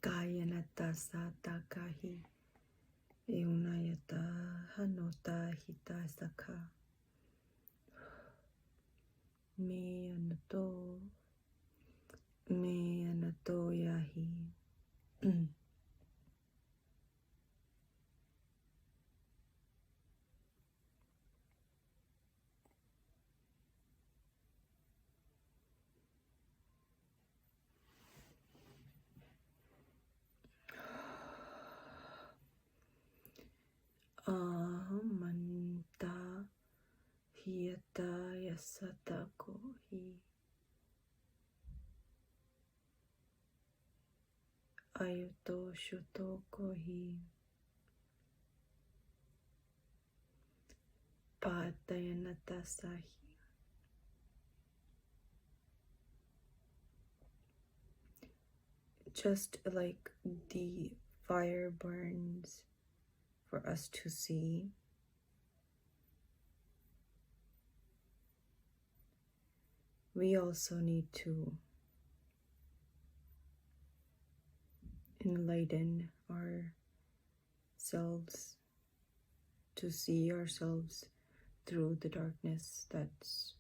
Kayanata satakahi. Eunayata hanota hita saka. Me anato yahi. Ahamanta hiyata yasatako hi. Ayuto shutoko hi. Patayanata sahi. Just like the fire burns for us to see, we also need to enlighten ourselves to see ourselves through the darkness that's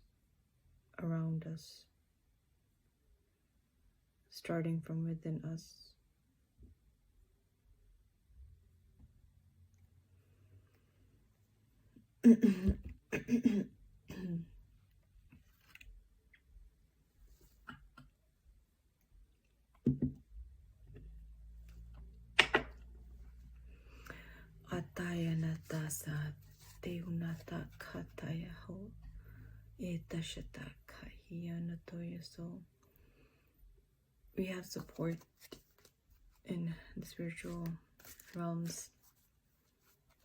around us, starting from within us. Atayanata sa teunata katayaho etashata kahiyanato. So we have support in the spiritual realms,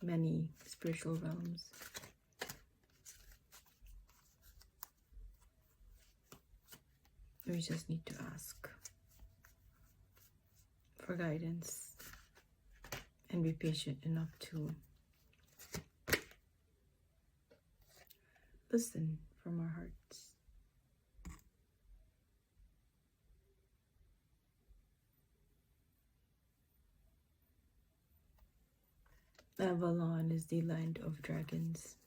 many spiritual realms. We just need to ask for guidance and be patient enough to listen from our hearts. Avalon is the land of dragons.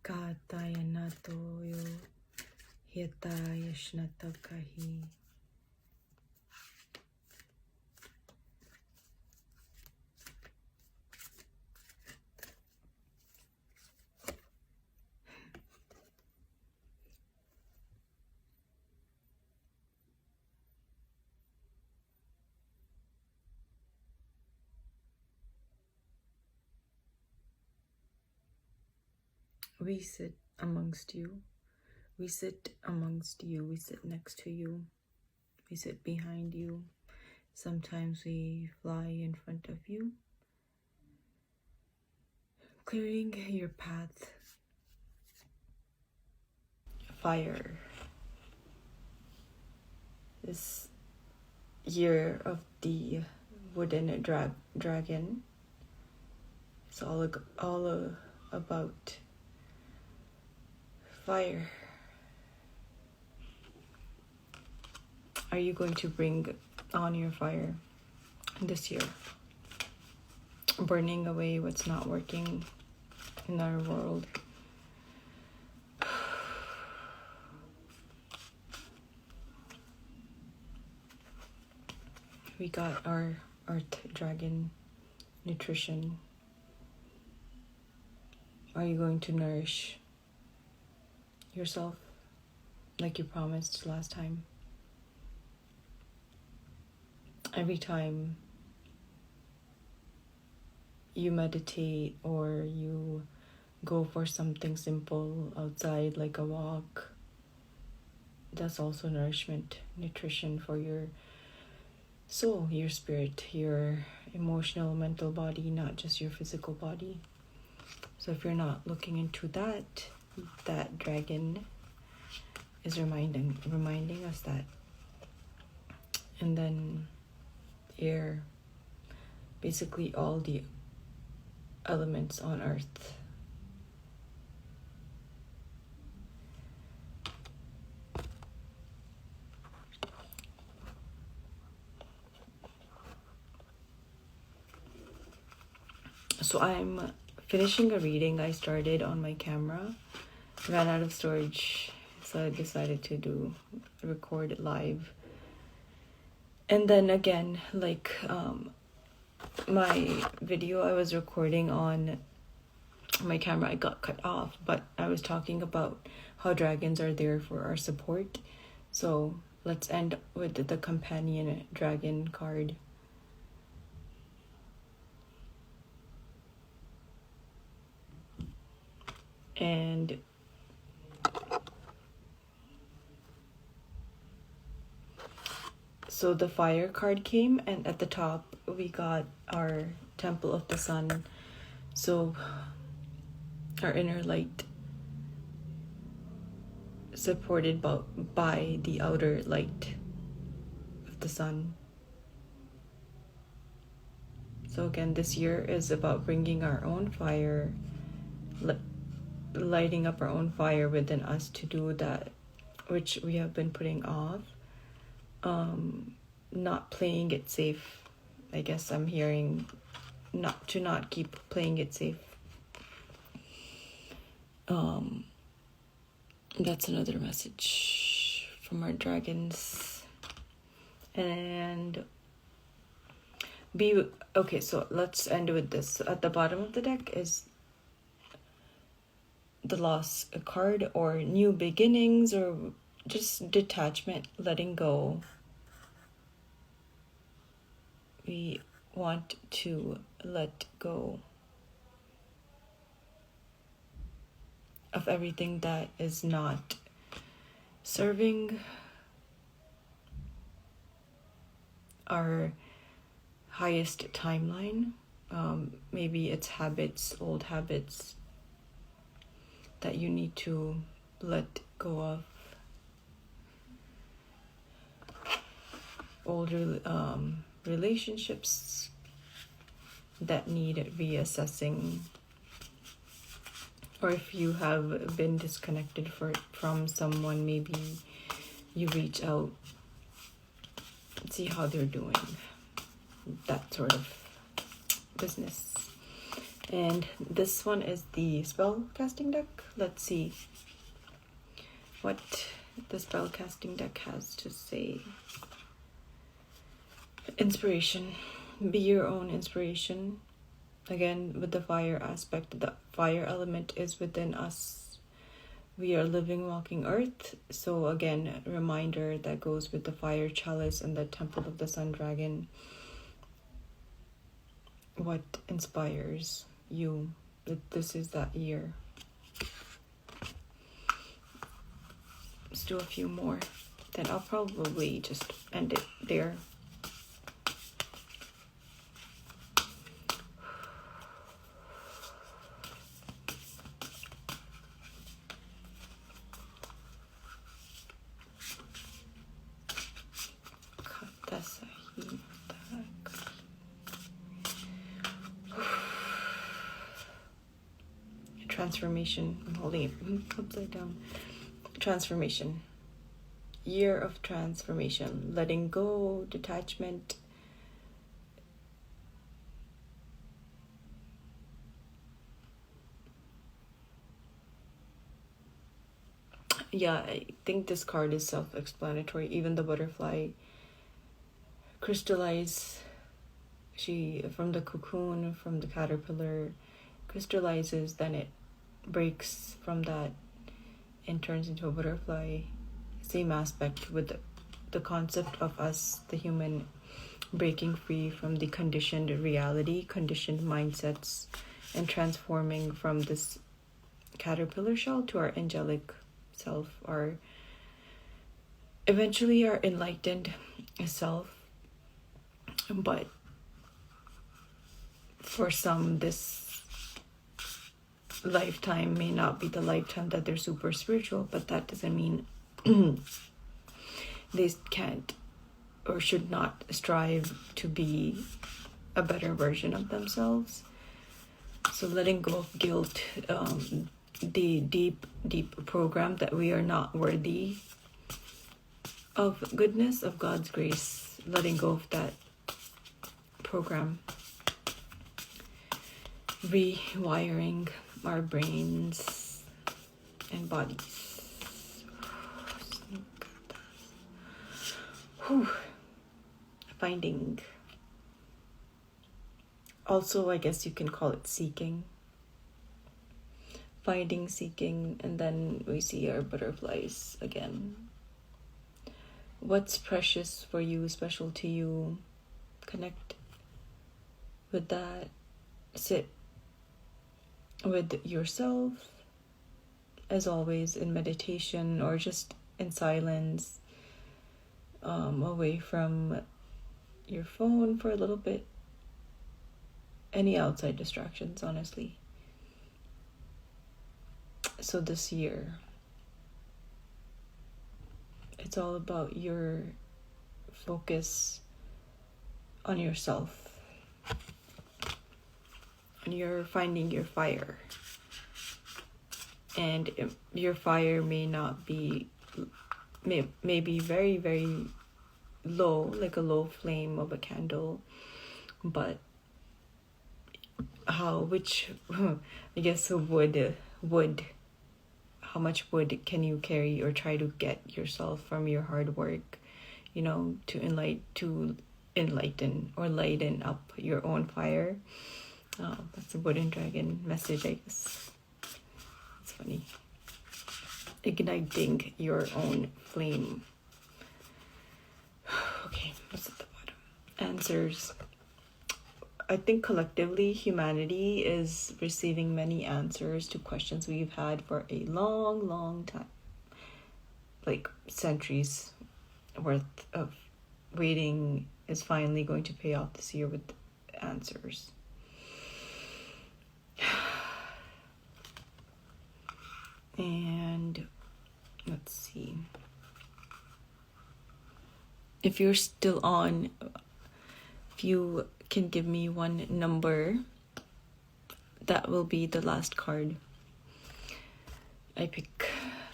Katayanato yo hitayashnatakahi. We sit amongst you. We sit amongst you. We sit next to you. We sit behind you. Sometimes we fly in front of you, clearing your path. Fire. This year of the wooden dragon. It's all about fire. Are you going to bring on your fire this year? Burning away what's not working in our world. We got our earth dragon nutrition. Are you going to nourish yourself like you promised last time? Every time you meditate or you go for something simple outside like a walk, that's also nourishment, nutrition for your soul, your spirit, your emotional, mental body, not just your physical body. So if you're not looking into that dragon, is reminding us that. And then air, basically all the elements on earth. So I'm finishing a reading I started on my camera. Ran out of storage, so I decided to record it live. And then again, like my video I was recording on my camera, I got cut off, but I was talking about how dragons are there for our support. So let's end with the companion dragon card. And so the fire card came, and at the top we got our Temple of the Sun. So our inner light supported by the outer light of the sun. So again, this year is about bringing our own fire, lighting up our own fire within us to do that which we have been putting off. Not playing it safe. I guess I'm hearing not keep playing it safe. That's another message from our dragons. And okay, so let's end with this. At the bottom of the deck is the Loss card, or new beginnings, or just detachment, letting go. We want to let go of everything that is not serving our highest timeline. Maybe it's habits, old habits that you need to let go of. Older relationships that need reassessing. Or if you have been disconnected from someone, maybe you reach out, see how they're doing. That sort of business. And this one is the spell casting deck. Let's see what the spell casting deck has to say. Inspiration. Be your own inspiration. Again, with the fire aspect, the fire element is within us. We are living, walking earth. So again, a reminder that goes with the fire chalice and the Temple of the Sun Dragon. What inspires you? This is that year. Let's do a few more. Then I'll probably just end it there. Transformation. I'm holding it upside down. Transformation. Year of transformation. Letting go, detachment. Yeah, I think this card is self-explanatory. Even the butterfly crystallize. She, from the cocoon, from the caterpillar, crystallizes, then it breaks from that and turns into a butterfly. Same aspect with the concept of us, the human, breaking free from the conditioned reality, conditioned mindsets, and transforming from this caterpillar shell to our angelic self, our eventually our enlightened self. But for some, this lifetime may not be the lifetime that they're super spiritual, but that doesn't mean They can't or should not strive to be a better version of themselves. So letting go of guilt, the deep program that we are not worthy of goodness, of God's grace, letting go of that program, rewiring our brains and bodies. Whew. Finding. Also, I guess you can call it seeking. Finding, seeking, and then we see our butterflies again. What's precious for you, special to you? Connect with that. Sit with yourself, as always, in meditation or just in silence, away from your phone for a little bit. Any outside distractions, honestly. So this year, it's all about your focus on yourself, on your finding your fire. And your fire may not be, may be very, very low, like a low flame of a candle, but I guess wood, how much wood can you carry or try to get yourself from your hard work, to enlighten or lighten up your own fire. That's a wooden dragon message, I guess. It's funny. Igniting your own flame. Okay, what's at the bottom? Answers. I think collectively humanity is receiving many answers to questions we've had for a long, long time. Like centuries worth of waiting is finally going to pay off this year with answers. And let's see. If you're still on, if you can give me one number, that will be the last card I pick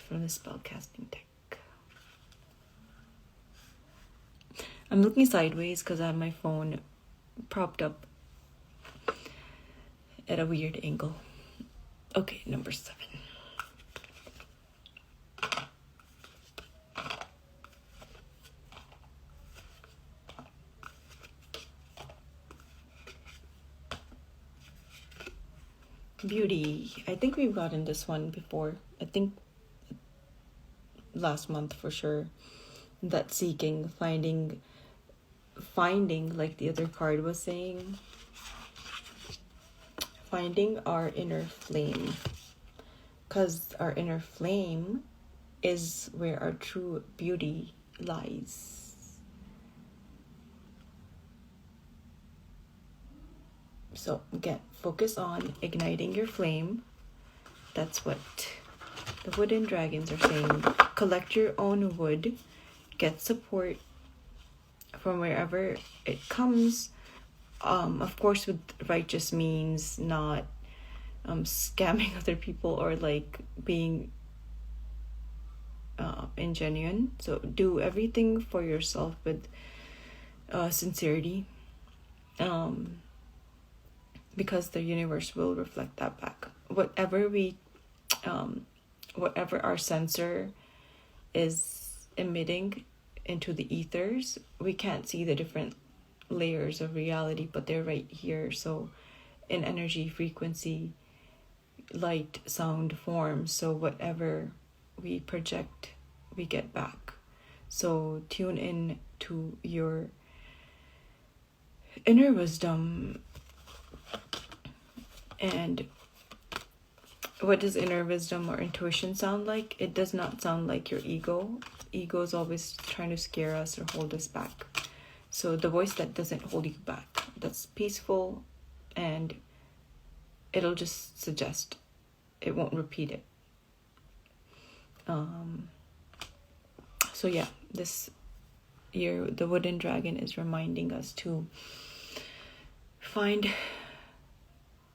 from the spellcasting deck. I'm looking sideways because I have my phone propped up at a weird angle. Okay, number 7. Beauty. I think we've gotten this one before. I think last month for sure. That seeking, finding, like the other card was saying. Finding our inner flame. Because our inner flame is where our true beauty lies. So again, focus on igniting your flame. That's what the wooden dragons are saying. Collect your own wood. Get support from wherever it comes. Of course, with righteous means, not scamming other people or like being ingenuine. So do everything for yourself with sincerity. Because the universe will reflect that back. Whatever our sensor is emitting into the ethers, we can't see the different layers of reality, but they're right here. So in energy, frequency, light, sound, form, so whatever we project, we get back. So tune in to your inner wisdom. And what does inner wisdom or intuition sound like? It does not sound like your ego. Ego is always trying to scare us or hold us back. So the voice that doesn't hold you back, that's peaceful, and it'll just suggest. It won't repeat it. So yeah, this year the wooden dragon is reminding us to find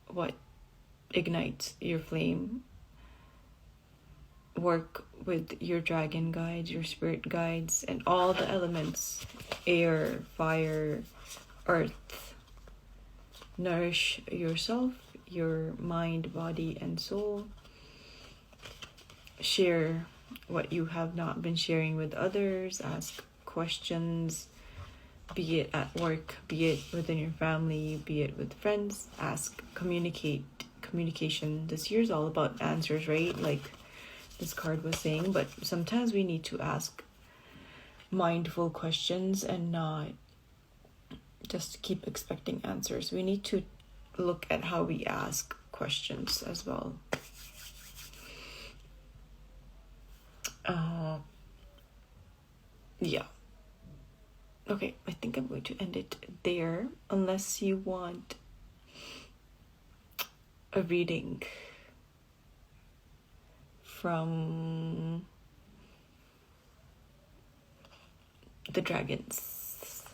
what ignites your flame. Work with your dragon guides, your spirit guides, and all the elements: air, fire, earth. Nourish yourself, your mind, body, and soul. Share what you have not been sharing with others. Ask questions, be it at work, be it within your family, be it with friends. Ask, communicate. Communication this year is all about answers, right? Like this card was saying, but sometimes we need to ask mindful questions and not just keep expecting answers. We need to look at how we ask questions as well. Yeah. Okay, I think I'm going to end it there, unless you want a reading from the dragons.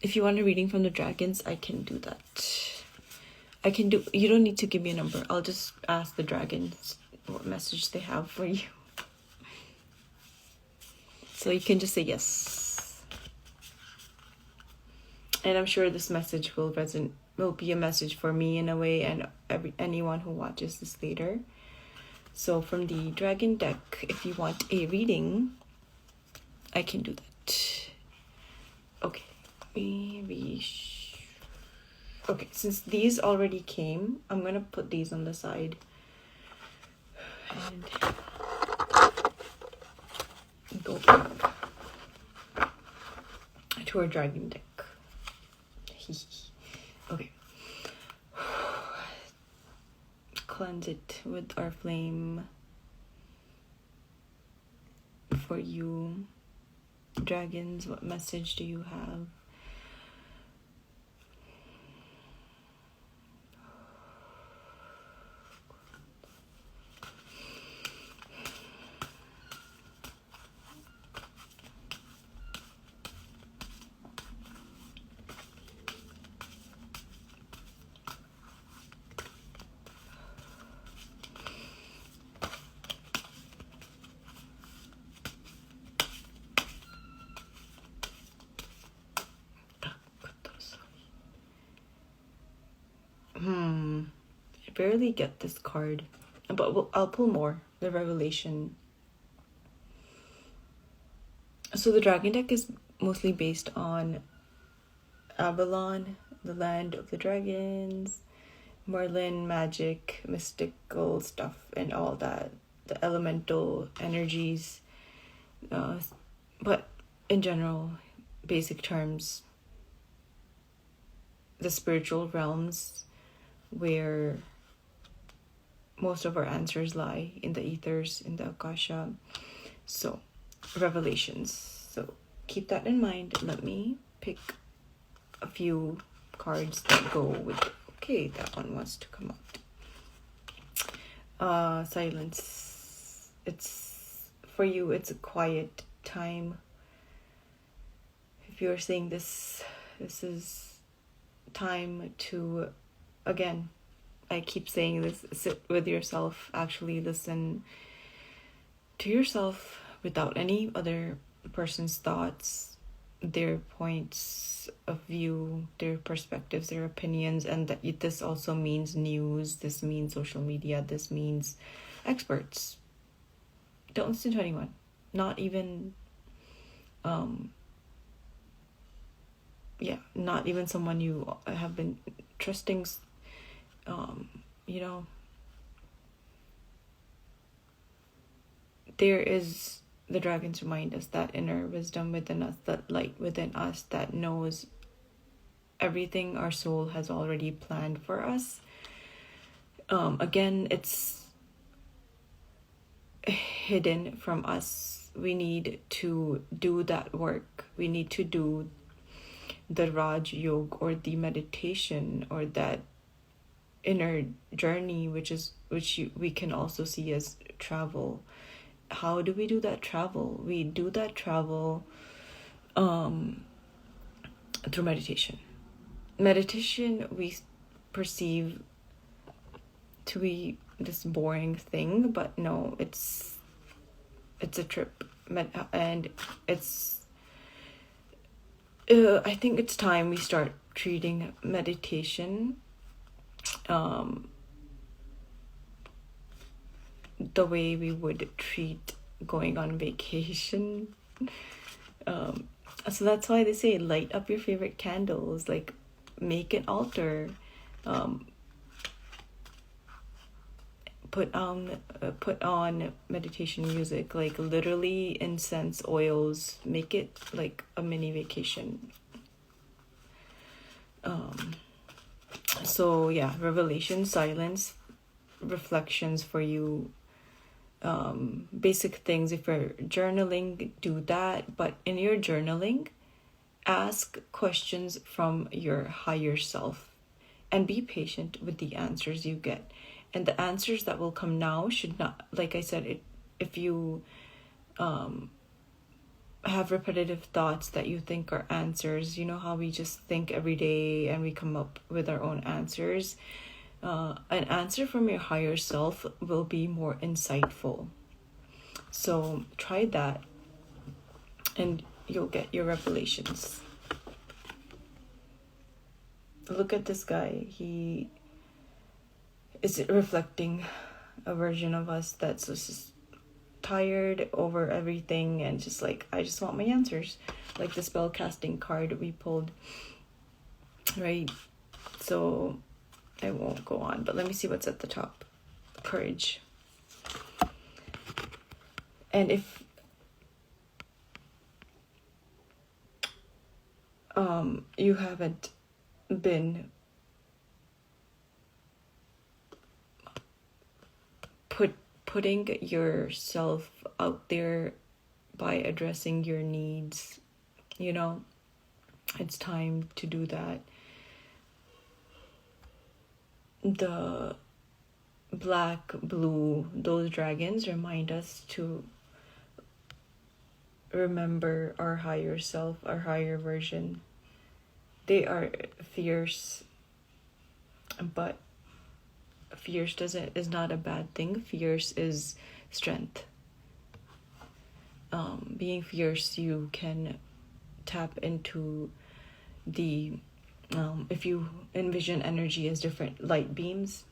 If you want a reading from the dragons, I can do that. You don't need to give me a number. I'll just ask the dragons what message they have for you. So you can just say yes. And I'm sure this message will be a message for me in a way, and anyone who watches this later. So from the dragon deck, if you want a reading, I can do that. Okay. Okay, since these already came, I'm gonna put these on the side and go back to our dragon deck. Okay. Cleanse it with our flame for you. Dragons, what message do you have? I barely get this card, but I'll pull more. The Revelation. So the dragon deck is mostly based on Avalon, the land of the dragons, Merlin, magic, mystical stuff, and all that. The elemental energies. But in general, basic terms, the spiritual realms where most of our answers lie, in the ethers, in the Akasha. So, revelations. So, keep that in mind. Let me pick a few cards that go with it. Okay, that one wants to come out. Silence. It's for you, it's a quiet time. If you're saying this is time to, again, I keep saying this, sit with yourself, actually listen to yourself without any other person's thoughts, their points of view, their perspectives, their opinions, and that this also means news, this means social media, this means experts. Don't listen to anyone, not even not even someone you have been trusting. There is, the dragons remind us, that inner wisdom within us, that light within us that knows everything our soul has already planned for us. Again, it's hidden from us. We need to do that work. We need to do the Raj Yoga or the meditation or that inner journey, we can also see as travel. How do we do that travel? We do that travel through meditation. Meditation we perceive to be this boring thing, but no, it's a trip. And it's I think it's time we start treating meditation the way we would treat going on vacation. So that's why they say light up your favorite candles, like make an altar, put on meditation music, like literally incense oils, make it like a mini vacation. So yeah, revelation, silence, reflections for you, basic things. If you're journaling, do that, but in your journaling, ask questions from your higher self and be patient with the answers you get. And the answers that will come now should not, like I said, if you have repetitive thoughts that you think are answers, you know how we just think every day and we come up with our own answers. An answer from your higher self will be more insightful. So try that and you'll get your revelations. Look at this guy. He is reflecting a version of us that's just tired over everything and just like, I just want my answers. Like the spell casting card we pulled, right? So I won't go on, but let me see what's at the top. Courage. And if you haven't been putting yourself out there by addressing your needs, you know, it's time to do that. The black, blue, those dragons remind us to remember our higher self, our higher version. They are fierce, but fierce is not a bad thing. Fierce is strength. Being fierce, you can tap into the if you envision energy as different light beams,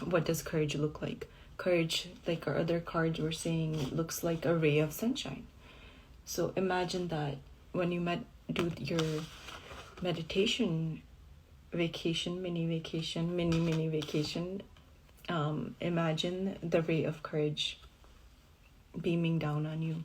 what does courage look like? Courage, like our other cards were saying, looks like a ray of sunshine. So imagine that when you do your meditation vacation, mini vacation, mini vacation, imagine the ray of courage beaming down on you.